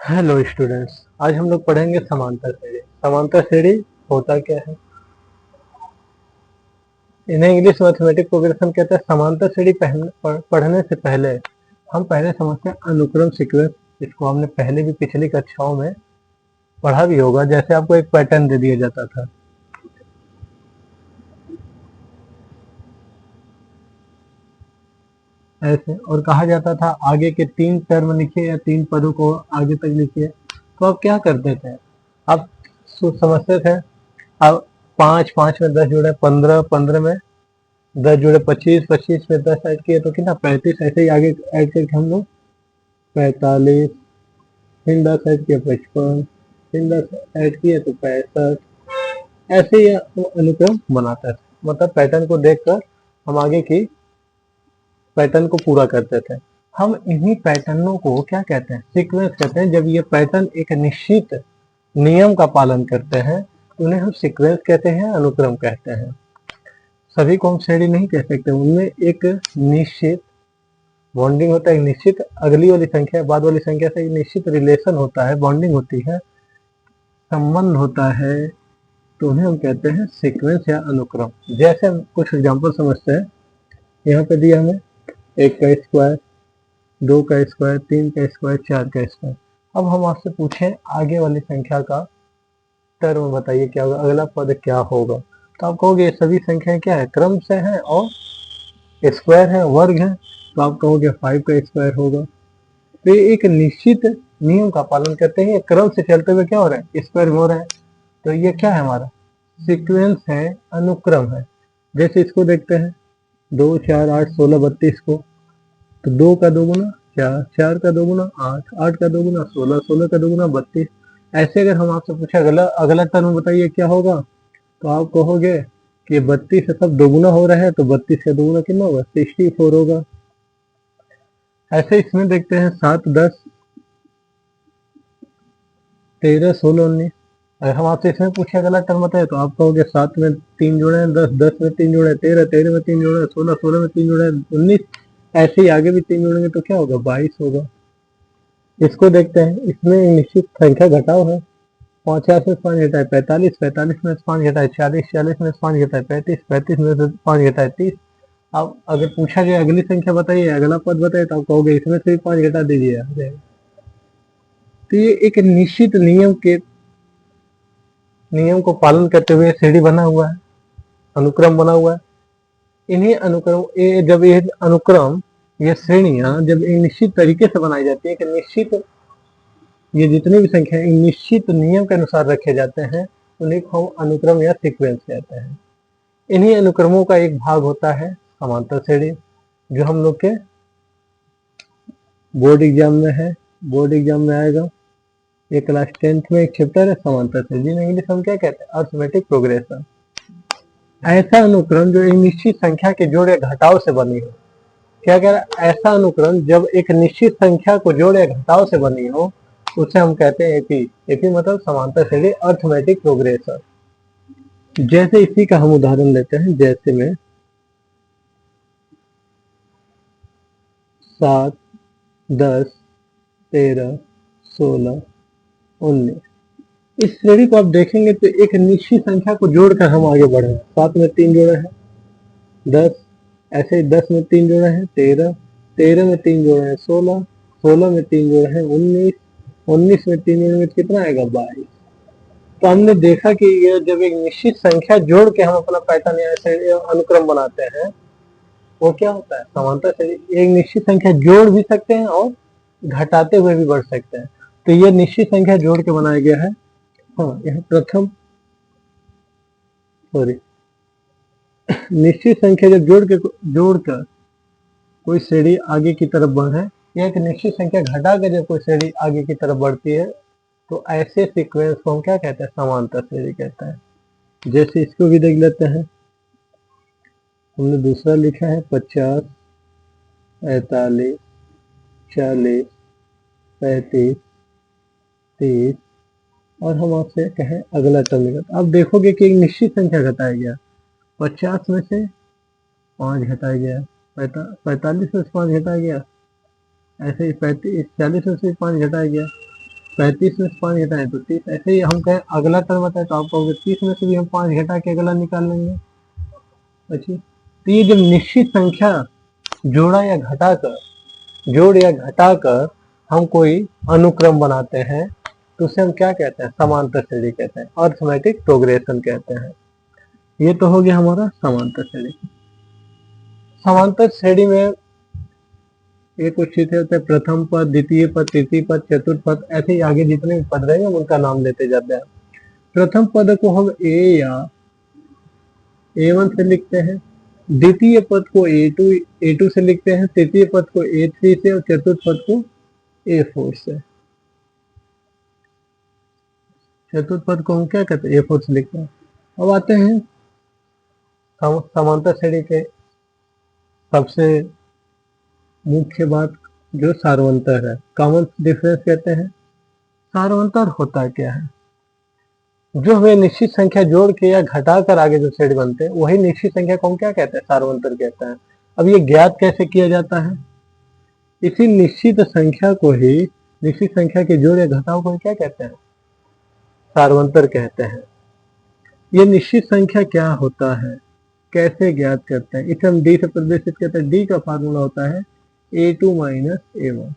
Hello students. आज हम लोग पढ़ेंगे समांतर श्रेणी। समांतर श्रेणी होता क्या है, इन्हें इंग्लिश मैथमेटिक प्रोग्रेशन कहते हैं। समांतर श्रेणी पढ़ने से पहले हम पहले समझते हैं अनुक्रम सीक्वेंस। इसको हमने पहले भी पिछली कक्षाओं में पढ़ा भी होगा। जैसे आपको एक पैटर्न दे दिया जाता था, ऐसे, और कहा जाता था आगे के 3 टर्म लिखिए या 3 पदों को आगे तक लिखिए। तो आप क्या करते थे, आप समझते थे। अब 5 5 में 10 जुड़े, 15 15 में 10 जुड़े 25, 25 में 10 ऐड किए तो कितना 35। ऐसे ही आगे ऐड करके हम लोग 45, फिर 10 ऐड किए 55, फिर 10 ऐड किए तो 65। ऐसे ही अनुक्रम बनाता है। मतलब पैटर्न को देखकर हम आगे की पैटर्न को पूरा करते थे। हम इन्हीं पैटर्नों को क्या कहते हैं, सीक्वेंस कहते हैं। जब ये पैटर्न एक निश्चित नियम का पालन करते हैं तो उन्हें हम सीक्वेंस कहते हैं, अनुक्रम कहते हैं। सभी को हम श्रेणी नहीं कह सकते, उनमें एक निश्चित बॉन्डिंग होता है, एक निश्चित अगली वाली संख्या बाद वाली संख्या से एक निश्चित रिलेशन होता है, बॉन्डिंग होती है, संबंध होता है। तो उन्हें हम कहते हैं सीक्वेंस या अनुक्रम। जैसे हम कुछ एग्जांपल समझते हैं। यहाँ पे दिया हमें 1 का स्क्वायर, 2 का स्क्वायर, 3 का स्क्वायर, 4 का स्क्वायर। अब हम आपसे पूछें आगे वाली संख्या का टर्म बताइए क्या होगा, अगला पद क्या होगा। तो आप कहोगे ये सभी संख्याएं क्या है, क्रम से हैं और स्क्वायर है, वर्ग है। तो आप कहोगे 5 का स्क्वायर होगा। तो ये एक निश्चित नियम का पालन करते हैं, क्रम से चलते हुए क्या हो रहा है, स्क्वायर में हो रहा है। तो ये क्या है, हमारा सीक्वेंस है, अनुक्रम है। जैसे इसको देखते हैं, 2 4 8 16 32 को। तो 2 का 2 गुना 4, 4 का 2 गुना 8, 8 का 2 गुना 16, 16 का 2 गुना 32। ऐसे अगर हम आपसे पूछे अगला अगला टर्म बताइए क्या होगा, तो आप कहोगे कि 32 से सब दोगुना हो रहा है, तो 32 का दोगुना कितना होगा, 64 होगा। ऐसे इसमें देखते हैं 7 10 13 16 19। अगर हम आपसे इसमें पूछे अगला टर्म बताए तो आप कहोगे 7 में 3 जोड़े हैं 10, 10 में 3 जोड़े हैं 13, 13 में 3 जोड़े हैं 16, 16 में 3 जोड़े हैं 19। ऐसे ही आगे भी 3 जोड़ेंगे तो क्या होगा, 22 होगा। इसको देखते हैं, इसमें एक निश्चित संख्या घटाव है। 50 में 5 घटाए 45, 45 में से 5 घटाए 40, 40 में से 5 घटाए 35, 35 में से 5 घटाए 30। अब अगर पूछा जाए अगली संख्या बताइए, अगला पद बताइए, तो आप कहोगे इसमें से भी 5 घटा दीजिए, आ जाएगा। तो ये एक निश्चित नियम को पालन करते हुए सीढ़ी बना हुआ है, अनुक्रम बना हुआ है। इन्हीं अनुक्रम जब ये अनुक्रम, ये श्रेणियां जब एक निश्चित तरीके से बनाई जाती है, कि निश्चित ये जितनी भी संख्या निश्चित नियम के अनुसार रखे जाते हैं, उन्हें को हम अनुक्रम या सीक्वेंस कहते हैं। इन्हीं अनुक्रमों का एक भाग होता है समांतर श्रेणी, जो हम लोग के बोर्ड एग्जाम में है, बोर्ड एग्जाम में आएगा। ये क्लास 10th में एक चैप्टर है समांतर श्रेणी, जिन्हें इंग्लिश हम क्या कहते हैं, अरिथमेटिक प्रोग्रेशन। ऐसा अनुक्रम जो एक निश्चित संख्या के जोड़ या घटाव से बनी हो। क्या कह रहा है, ऐसा अनुक्रम जब एक निश्चित संख्या को जोड़ या घटाव से बनी हो, उसे हम कहते हैं एपी। एपी मतलब समांतर श्रेणी, अरिथमेटिक प्रोग्रेशन। जैसे इसी का हम उदाहरण लेते हैं। जैसे में 7 10 13 16 19, इस श्रेणी को आप देखेंगे तो एक निश्चित संख्या को जोड़कर हम आगे बढ़े हैं। 7 में 3 जोड़े हैं 10, ऐसे ही 10 में 3 जोड़े हैं 13, 13 में 3 जोड़े हैं 16, 16 में 3 जोड़े हैं 19, 19 में 3 जोड़े में कितना आएगा, 22। तो हमने देखा कि ये जब एक निश्चित संख्या जोड़ के हम अपना पैटर्न या ऐसे अनुक्रम बनाते हैं, वो क्या होता है, समांतर श्रेणी। एक निश्चित संख्या जोड़ भी सकते हैं और घटाते हुए भी बढ़ सकते हैं। तो ये निश्चित संख्या जोड़ के बनाया गया है। हाँ, यह प्रथम, सॉरी, निश्चित संख्या जब जोड़कर कोई श्रेणी आगे की तरफ बढ़े, या एक निश्चित संख्या घटा कर जब कोई श्रेणी आगे की तरफ बढ़ती है, तो ऐसे सीक्वेंस को हम क्या कहते हैं, समांतर श्रेणी कहते हैं। जैसे इसको भी देख लेते हैं। हमने दूसरा लिखा है 50 45 40 35 30, और हम आपसे कहें अगला टर्म निकाल। आप देखोगे कि एक निश्चित संख्या घटाया गया। 50 में से 5 घटाया गया, 45 में से 5 घटाया गया, ऐसे ही 35 40 में से 5 घटाया गया। 35 में से 5 घटाएं तो 30। ऐसे ही हम कहें अगला टर्म आता है तो आप कहोगे 30 में से भी हम 5 घटा के अगला निकाल लेंगे। अच्छा, तो ये जब निश्चित संख्या जोड़ा या घटाकर जोड़ या घटाकर हम कोई अनुक्रम बनाते हैं तो उसे हम क्या कहते हैं? समांतर श्रेणी कहते हैं, अर्थमेटिक प्रोग्रेशन कहते हैं। ये तो हो गया हमारा समांतर श्रेणी। समांतर श्रेणी में ये कुछ चीजें होते हैं, प्रथम पद, द्वितीय पद, तृतीय पद, चतुर्थ पद, ऐसे ही आगे जितने भी पद रहेंगे हम उनका नाम लेते जाते हैं। प्रथम पद को हम ए या A1 से लिखते हैं, द्वितीय पद को A2 से लिखते हैं, तृतीय पद को A3 से और चतुर्थ पद को A4 से। चतुर्थ पद को हम क्या कहते हैं? A4 से लिखते हैं। अब आते हैं समांतर श्रेणी के सबसे मुख्य बात जो सार्वंतर है, कॉमन डिफरेंस कहते हैं। सार्वंतर होता क्या है? जो हमें निश्चित संख्या जोड़ के या घटा कर आगे जो श्रेणी बनते हैं वही निश्चित संख्या को हम क्या कहते हैं? सार्वंतर कहते हैं। अब ये ज्ञात कैसे किया जाता है? इसी निश्चित संख्या को ही, निश्चित संख्या के जोड़ या घटाव को क्या कहते हैं? सार्वंतर कहते हैं। ये निश्चित संख्या क्या होता है, कैसे ज्ञात करते हैं? इसे हम डी से प्रदर्शित करते हैं। डी का फार्मूला होता है A2 माइनस A1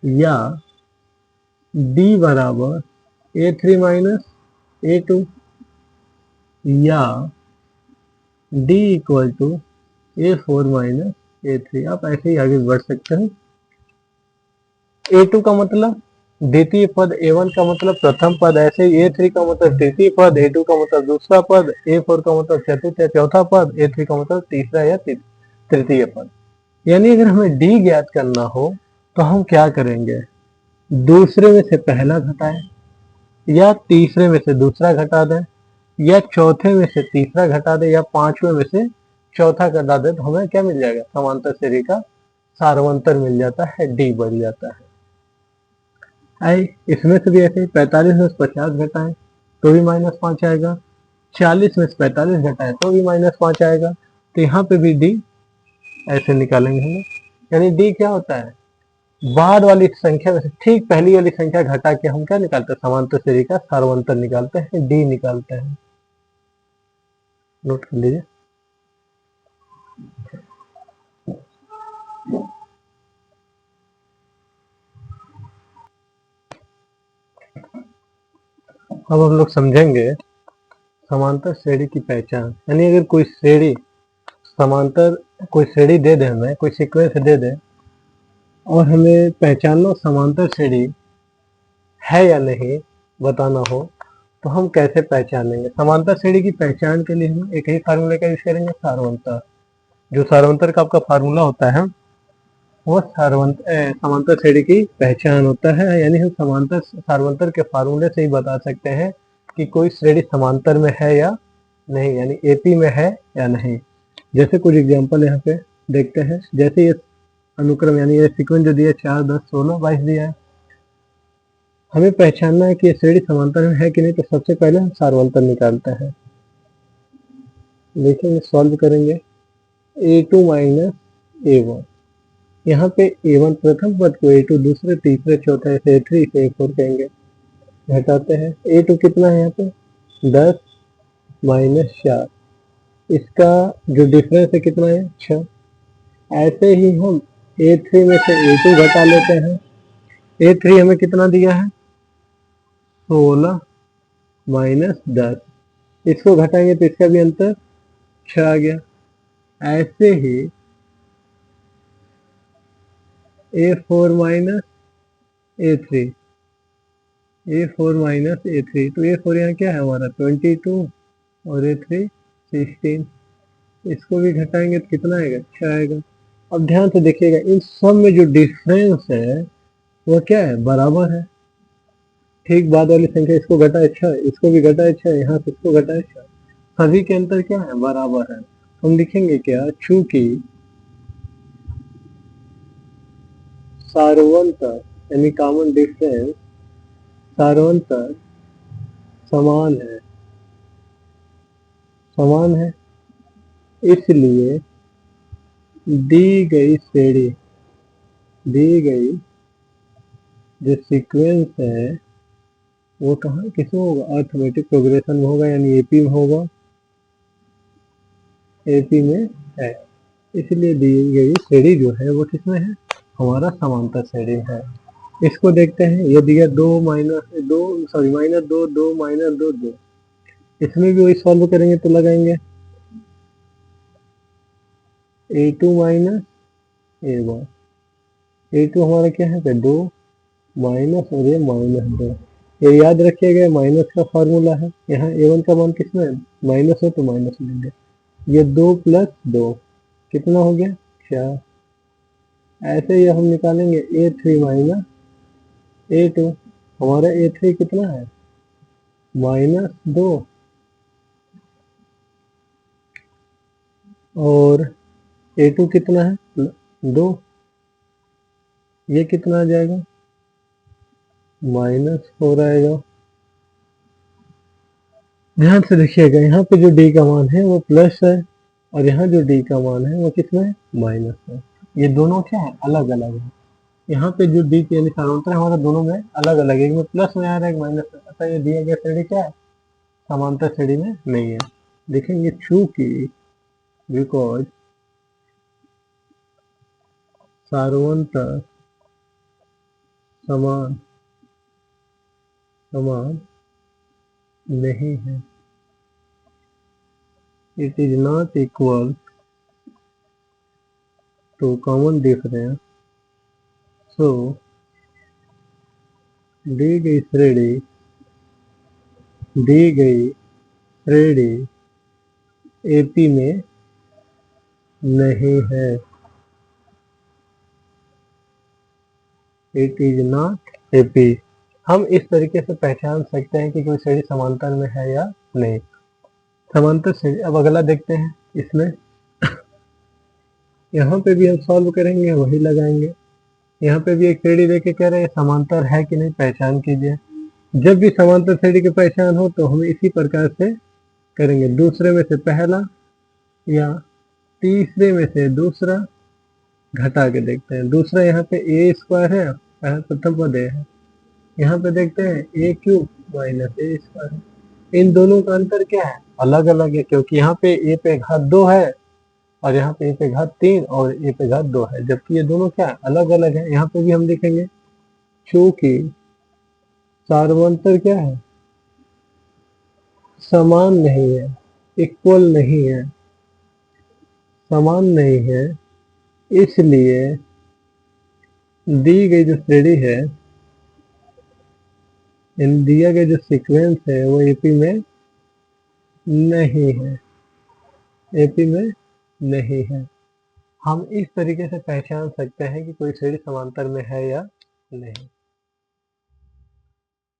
या डी बराबर A3 माइनस A2 या D equal to A4 minus A3। आप ऐसे ही आगे बढ़ सकते हैं। A2 का मतलब द्वितीय पद, A1 का मतलब प्रथम पद, ऐसे ही A3 का मतलब तृतीय पद, A2 का मतलब दूसरा पद, A4 का मतलब चतुर्थ या चौथा पद, A3 का मतलब तीसरा या तृतीय पद। यानी अगर हमें D ज्ञात करना हो तो हम क्या करेंगे? दूसरे में से पहला घटाएं या तीसरे में से दूसरा घटा दें या चौथे में से तीसरा घटा दें या पांचवें में से चौथा घटा दें तो हमें क्या मिल जाएगा? समांतर श्रेणी का सार्वंतर मिल जाता है, डी बढ़ जाता है। इसमें से भी ऐसे ही 45 में से 50 घटाएं तो भी -5 आएगा, 40 में से 45 घटाएं तो भी -5 आएगा। तो यहाँ पे भी डी ऐसे निकालेंगे हम। यानी डी क्या होता है? बाद वाली संख्या में से ठीक पहली वाली संख्या घटा के हम क्या निकालते हैं? समांतर श्रेणी का सार्वंतर निकालते हैं, डी निकालते हैं। नोट कर लीजिए। अब हम लोग समझेंगे समांतर श्रेणी की पहचान। यानी अगर कोई श्रेणी समांतर, कोई श्रेणी दे दे, हमें कोई सीक्वेंस दे दे और हमें पहचानना समांतर श्रेणी है या नहीं बताना हो तो हम कैसे पहचानेंगे? समांतर श्रेणी की पहचान के लिए हम एक ही फार्मूले का यूज करेंगे, सार्वंतर। जो सार्वंतर का आपका फार्मूला होता है वो समांतर श्रेणी की पहचान होता है। यानी हम समांतर सार्वंतर के फार्मूले से ही बता सकते हैं कि कोई श्रेणी समांतर में है या नहीं, यानी एपी में है या नहीं। जैसे कुछ एग्जांपल यहाँ पे देखते हैं। जैसे ये अनुक्रम यानी ये सीक्वेंस जो दिया 4, 10, 16, 22 दिया है, हमें पहचानना है कि ये श्रेणी समांतर में है कि नहीं। तो सबसे पहले हम सार्वंतर निकालते हैं। देखेंगे, सॉल्व करेंगे। A2 माइनस A1, यहाँ पे A1 प्रथम पद को A2 दूसरे, तीसरे, चौथे, ऐसे A3 से A4 कहेंगे। घटाते हैं। A2 कितना है यहाँ पे? 10 माइनस 4, इसका जो डिफरेंस है कितना है? 6। ऐसे ही हम A3 में से A2 घटा लेते हैं। A3 हमें कितना दिया है? 16 माइनस 10, इसको घटाएंगे तो इसका भी अंतर 6 आ गया। ऐसे ही A4 minus A3, A4 minus A3, तो A4 यहाँ क्या है हमारा? 22 और A3 16, इसको भी घटाएंगे तो कितना आएगा? 6 आएगा। अब ध्यान से देखिएगा, इन सब में जो डिफरेंस है वो क्या है? बराबर है। ठीक बाद वाली संख्या इसको घटाए 6, इसको भी घटाए 6, यहाँ से इसको घटाए 6, सभी के अंतर क्या है? बराबर है। हम लिखेंगे क्या? चूंकि सार्वंतर यानी कॉमन डिफरेंस, सार्वंतर समान है, समान है, इसलिए दी गई जो सीक्वेंस है वो कहाँ किसमें होगा, अर्थमेटिक प्रोग्रेशन में होगा, यानी एपी में होगा, एपी में है। इसलिए दी गई श्रेणी जो है वो किसमें है, हमारा समांतर श्रेणी है। इसको देखते हैं, ये दिया 2 माइनस 2 सॉरी माइनस 2 2 माइनस 2 2, इसमें भी वही सॉल्व करेंगे तो लगाएंगे a2 माइनस a1, a2 हमारा क्या है 2 माइनस और ये माइनस 2, ये याद रखिएगा माइनस का फॉर्मूला है। यहाँ a1 का मान किसमें है, माइनस है तो माइनस लेंगे। ये 2 प्लस 2 कितना हो गया 4। ऐसे ही हम निकालेंगे a3 माइनस a2, हमारा a3 कितना है -2 और a2 कितना है 2, ये कितना आ जाएगा -4 आएगा। ध्यान से देखिएगा, यहाँ पे जो d का मान है वो प्लस है और यहाँ जो d का मान है वो कितना है माइनस है। ये दोनों क्या है अलग अलग है। यहाँ पे जो d यानी समांतर है हमारा दोनों में अलग अलग है, एक में प्लस में आ रहा है एक माइनस में। अतः ये दिया गया श्रेणी क्या है समांतर श्रेणी में नहीं है। देखेंगे चूंकि बिकॉज सार्वंतर समान समान नहीं है, it is not equal to common difference, so दी गई श्रेणी एपी में नहीं है, इट इज नॉट एपी। हम इस तरीके से पहचान सकते हैं कि कोई श्रेणी समांतर में है या नहीं। समांतर श्रेणी, अब अगला देखते हैं इसमें यहाँ पे भी हम सॉल्व करेंगे वही लगाएंगे। यहाँ पे भी एक श्रेणी देके कह रहे हैं समांतर है कि नहीं पहचान कीजिए। जब भी समांतर श्रेणी की पहचान हो तो हम इसी प्रकार से करेंगे, दूसरे में से पहला या तीसरे में से दूसरा घटा के देखते हैं। दूसरा यहाँ पे ए स्क्वायर है, प्रथम पद है, यहाँ पे देखते हैं ए क्यूब माइनस ए स्क्वायर। इन दोनों का अंतर क्या है अलग अलग है, क्योंकि यहाँ पे ए पे घात 2 है और यहाँ पे ए पे घात 3 और ए पे घात 2 है, जबकि ये दोनों क्या है अलग अलग है। यहाँ पे भी हम देखेंगे चूंकि सार्वंतर क्या है समान नहीं है, इक्वल नहीं है, समान नहीं है, इसलिए दी गई जो श्रेणी है, इन दिया गया जो सीक्वेंस है वो एपी में नहीं है, एपी में नहीं है। हम इस तरीके से पहचान सकते हैं कि कोई श्रेणी समांतर में है या नहीं।